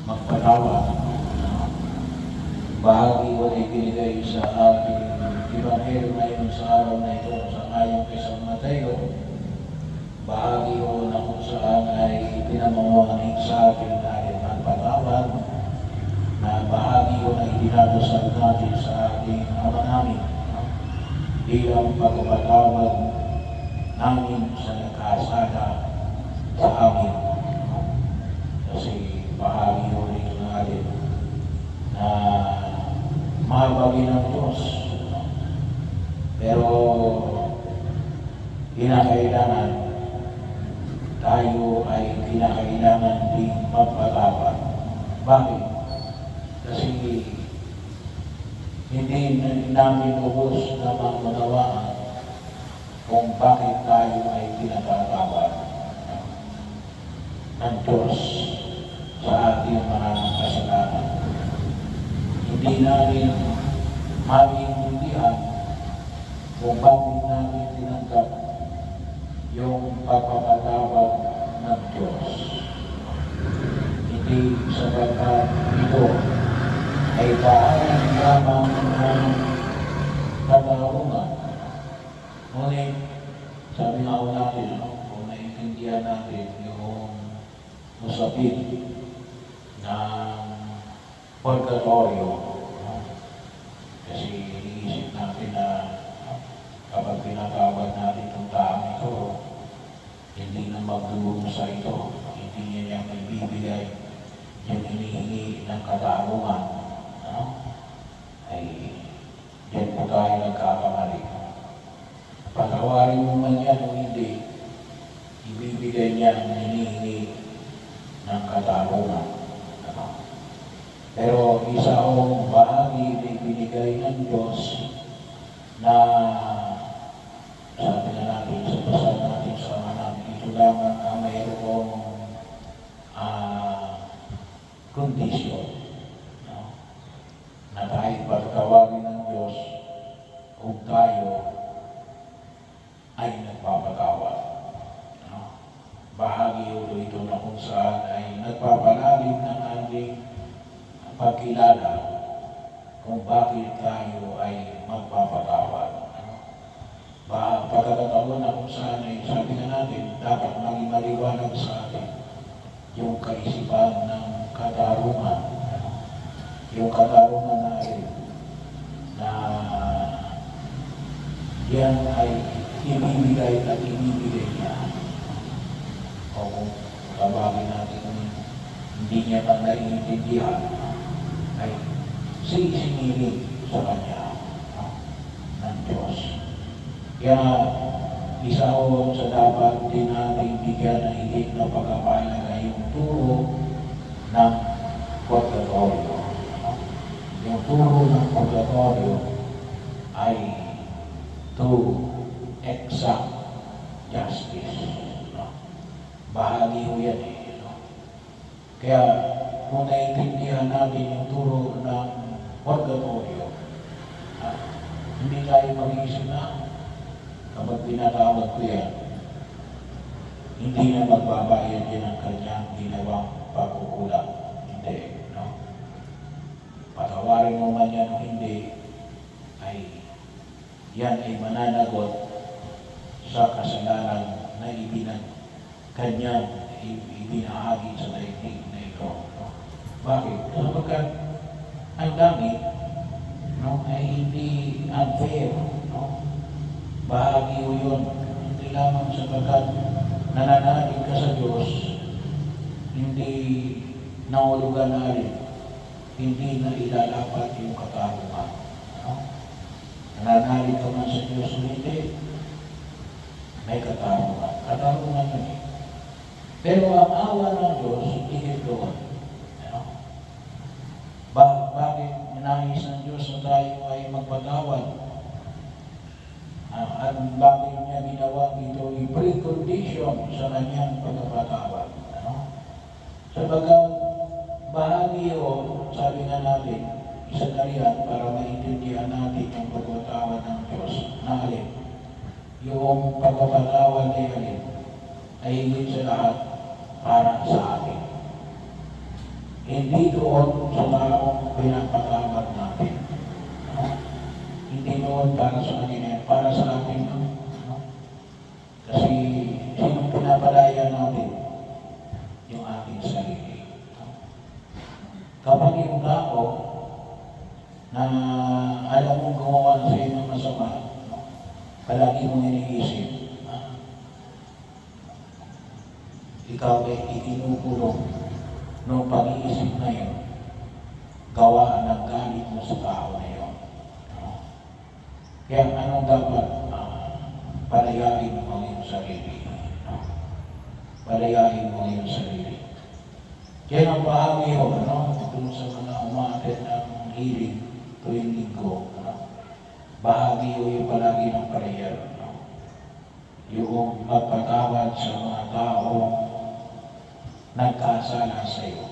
magpatawad. Bahagi ko ay binigay sa ating Ebanghelyo ngayon sa araw na ito sa ayon kay San Mateo. Bahagi ko na kung saan ay pinamamanig sa atin natin magpatawad, na bahagi ko na idinadasal natin sa ating Ama namin bilang pagpapatawad namin sa nagkasala sa amin. Kasi bahagi ko rin natin na mahabagin ng Diyos, pero kinakailangan tayo ay kinakailangan din magpatawad. Bakit? Kasi hindi namin lubos na maunawaan kung bakit tayo ay pinatatawad ng Diyos sa ating mga kasalanan. Hindi namin maintindihan kung bakit namin tinanggap yung pagpapatawad ng Diyos. Hindi sapagkat ito ay bahagi lamang ng katarungan. Ngunit, sabi nga ho natin, kung naiintindihan natin yung usapin ng purgatorio, kasi iniisip natin na kapag pinatawad natin itong taong ito, hindi na magdurusa ito, hindi niya may bibigay yung hinihingi ng katarungan. Ay diyan po tayo nagkakamali. Patawarin mo man yan o hindi, ibibigay niya ang hinihingi ng katarungan. Pero isa akong bahagi na ibinigay ng Diyos na sabi na natin sa pasal natin sa anak, ito lamang ang mayroong kondisyon. Na kahit pagkawagin ng Diyos kung tayo ay nagpapatawad. Bahagi ito na kung saan ay nagpapalalim ng ating pagkilala kung bakit tayo ay magpapatawad. Pagkakataon na kung saan ay sabi na natin, dapat maging maliwanag sa atin yung kaisipan ng katarungan. Yung katarungan natin na yan ay ibibigay at ibibigay niya. O kung tawagin natin hindi niya pa naiintindihan, ay sisingilin sa Kanya ng Diyos. Kaya isa o sa dapat din natin bigyan ng higit na pagkapahalaga yung turo ng purgatorio. Yung turo ng purgatorio ay to exact justice. Bahagi ho yan eh. Kaya kung naiintindihan natin yung turo ng purgatorio, hindi tayo mag-iisip na kapag pinatawad ko yan, hindi na magbabayad yan ang kanyang ginawang pagkukulang. Hindi. Patawarin mo man yan o hindi, ay yan ay mananagot sa kasalanan na kanyang ibinahagi sa daigdig na ito. Bakit? Sapagkat ang langit ay hindi unfair. Bahagi o yun. Hindi lamang sapagkat nananalig ka sa Diyos, hindi naulugan na rin, hindi na ilalapat yung katarungan. Nananalig ka man sa Diyos o hindi, may katarungan. Katarungan yun eh. Pero ang awa ng Diyos, higit doon. Bakit nais ng Diyos na tayo ay magpatawad? At bakit niya ginawa ito i-precondition sa kanyang pagpapatawad? Sabagat bahagi o, sabi nga natin, isa na riyan para maintindihan natin yung pagpapatawad ng Diyos na alin. Yung pagpapatawad ay alin, ay higit sa lahat para sa atin. Hindi doon sa taong pinapatawad natin. No? Hindi doon para sa kanila, para sa atin. No? Kasi sinong pinapalaya natin? Yung ating sarili. No? Kapag yung tao na alam mong gumawa sa iyo ng masama, no? Palagi mong iniisip, ikaw ay ikinukulong noong pag-iisip na yun, gawa ng galit mo sa tao na yun. No? Kaya anong dapat? Palayain mo ang iyong sarili. No? Palayain mo ang iyong sarili. Kaya ang bahagi yun, kung sa mga umatin ng healing tuwing linggo, bahagi yun yung palagi ng prayer. Yung magpatawad sa mga tao nagkasala sa iyo.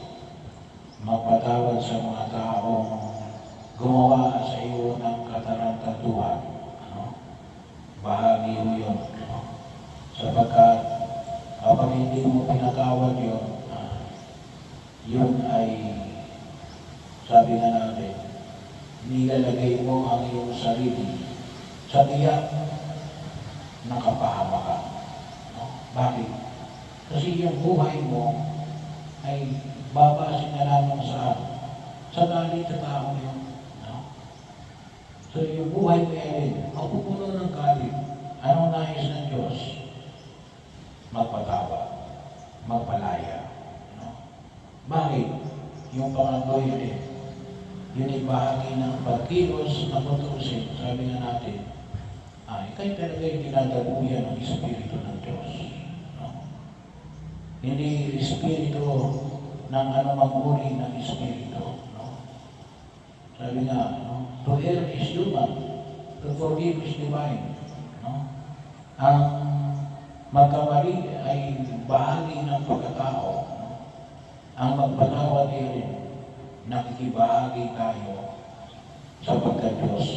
Magpatawad sa mga taong gumawa sa iyo ng katarantaduhan. Bahagi mo yun. Sapagkat kapag hindi mo pinatawad yun, yun ay, sabi na natin, nilalagay mo ang iyong sarili sa tiyak na kapahama ka. Bakit? Kasi yung buhay mo ay babase na lamang sa galit sa tao yun. No? So yung buhay mo yan, mapupuno ng galit. Anong nais ng Diyos? Magpatawa, magpalaya. No? Bakit? Yung pangatlo yun yun ay bahagi ng pagkilos na tutusin. Sabi nga natin, kayo talaga yung dinadabuyan ng Espiritu ng Diyos. Hindi espiritu ng anumang uri ng espiritu. No? Sabi nga, to err is human, to forgive is divine. No? Ang magkamali ay bahagi ng pagkatao. No? Ang magpatawad ay nakikibahagi tayo sa pagka-Diyos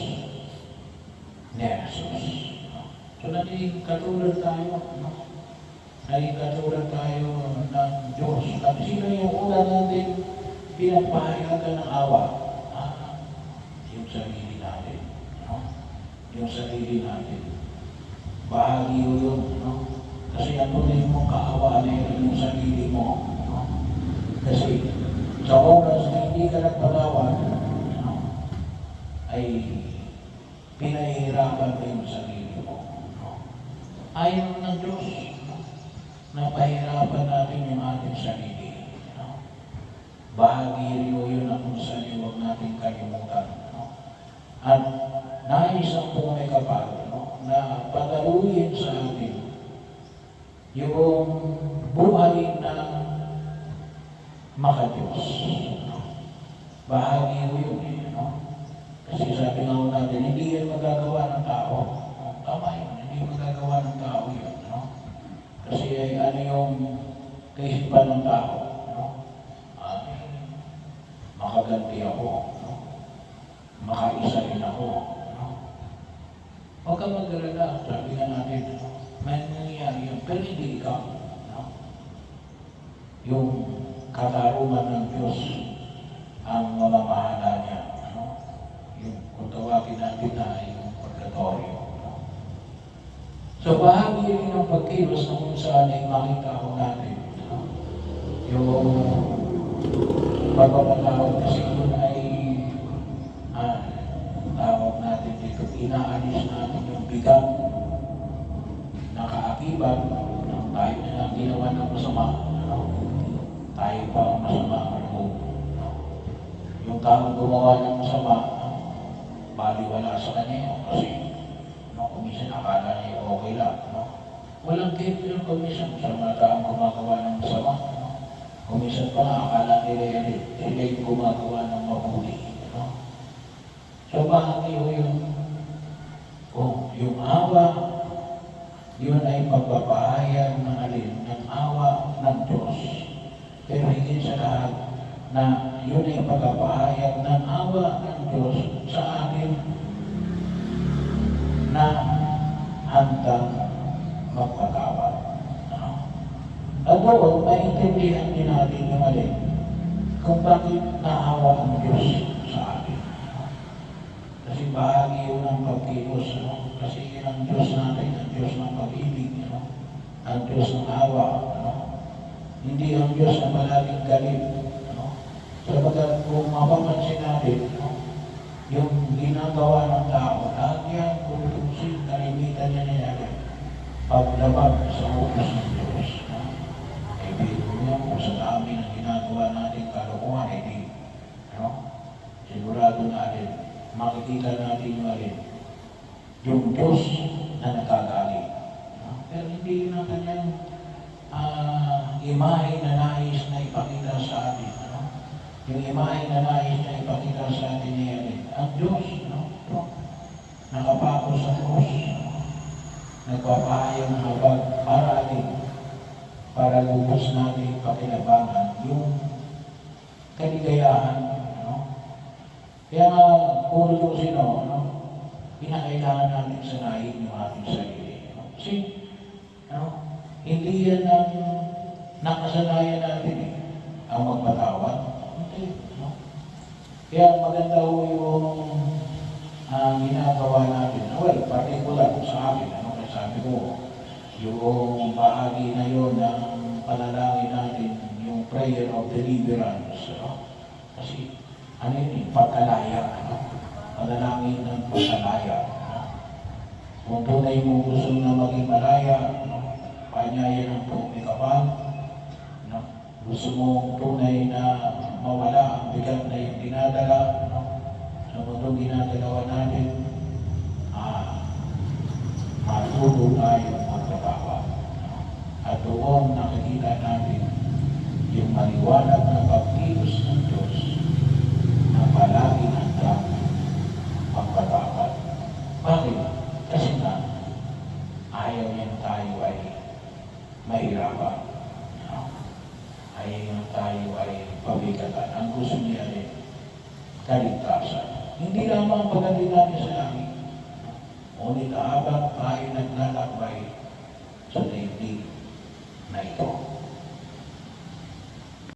ni Jesus. No? So natin katulad tayo, ay katulad tayo ng Diyos. At sino yung una natin pinapahayagan ng awa? Yung sarili natin. No? Yung sarili natin. Bahagi yun. No? Kasi ang tunay mong kaawaan ay yung sarili mo. No? Kasi sa oras na hindi ka nagpatawad, ay pinahihirapan mo yung sarili mo. No? Ayaw ng Diyos na pahirapan natin yung ating sarili. No? Bahagi rin yun na kung saan huwag natin kalimutan. No? At nais ang tunay kapal na padaluhin sa atin yung buhay na makadiyos. No? Bahagi yun. No? Kasi sabi nga natin, hindi yan magagawa ng tao. No? Tama yun, hindi magagawa ng tao yun. Kasi ano yung kaisipan ng tao, makaganti ako, makaisa rin ako. Huwag ka mag-alala, sabi nga natin, may nangyayari yun, pero hindi ikaw. Yung katarungan ng Diyos ang mamamahala niya. Yung kung tawagin natin na yung purgatorio. So bahagi rin ng pagkilos na kung saan ay makita ko natin. Yung pagpapatawad kasi yun ay tawag natin dito, inaalis natin yung bigat na kaakibat ng tayo na ginawa ng masama. Tayo pa ang masama ang loob. Yung taong gumawa ng masama, baliwala sa kanya kasi kumisan akala niya okay lang. Walang guilt yung kumisan sa mga taong gumagawa ng masama. Kumisan pa nga akala nila sila yung gumagawa ng mabuti. So bahagi ho yung awa, yun ay pagpapahayag ng ng awa ng Diyos. Pero higit sa lahat na yun ay pagpapahayag ng awa ng Diyos sa atin na handang magpatawad. At doon, maintindihan din natin yung kung bakit naawa ang Diyos sa atin. Kasi bahagi yun ng pagkilos, no? Kasi yun ang Diyos natin, ang Diyos ng pag-ibig, no? Ang Diyos ng awa, no? Hindi ang Diyos na palaging galit, no? Sabagat kung mapapansin natin, no? Yung ginagawa ng tao, lahat yan, kung tusin, kalimitan niya niya, paglabag sa utos ng Diyos, no? Eh, biro niya kung sa dami ng ginagawa natin kalokohan, eh di, no? Sigurado natin, makikita natin yung alin, yung Diyos na nakagaling. No? Pero hindi yun ang kanyang imahe na nais na ipakita sa atin. Ano? Yung imahe na nais na ipakita sa atin niya alin, ang Diyos, no? Nakapako sa cross, nagpapahayang habag para alin, para lubos natin pakinabangan yung kaligayahan. Kaya nga, puro yung sino, no? Pinakailangan natin sanayin yung ating sarili. No? Kasi, no? Hindi yan ang nakasanayan natin eh, ang magpatawad. Hindi, no? Kaya maganda ho yung ginagawa natin. Well, particular sa akin, ano? Kaya sabi ko, yung bahagi na yun ng panalangin natin, yung prayer of deliverance, no? Kasi, ano yun, pagkalaya, ano? Panalangin ng pagkalaya. Ano? Kung tunay mo gusto na maging malaya, ano? Panyaya ng pumikapal, ano? Gusto mo tunay na mawala ang bigat na yung dinadala, ano? Sa mundong ginagalawa natin, matulog tayo magpatawa. Ano? At doon nakikita natin yung maliwanag na pagkilos ng Diyos na palaging handang magpatawad. Bakit? Kasi nga, ayaw niya tayo ay mahirapan. No? Ayaw niya tayo ay pabigatan. Ang gusto niya ay kaligtasan. Hindi lamang pagdating natin sa langit. Ngunit habang tayo naglalakbay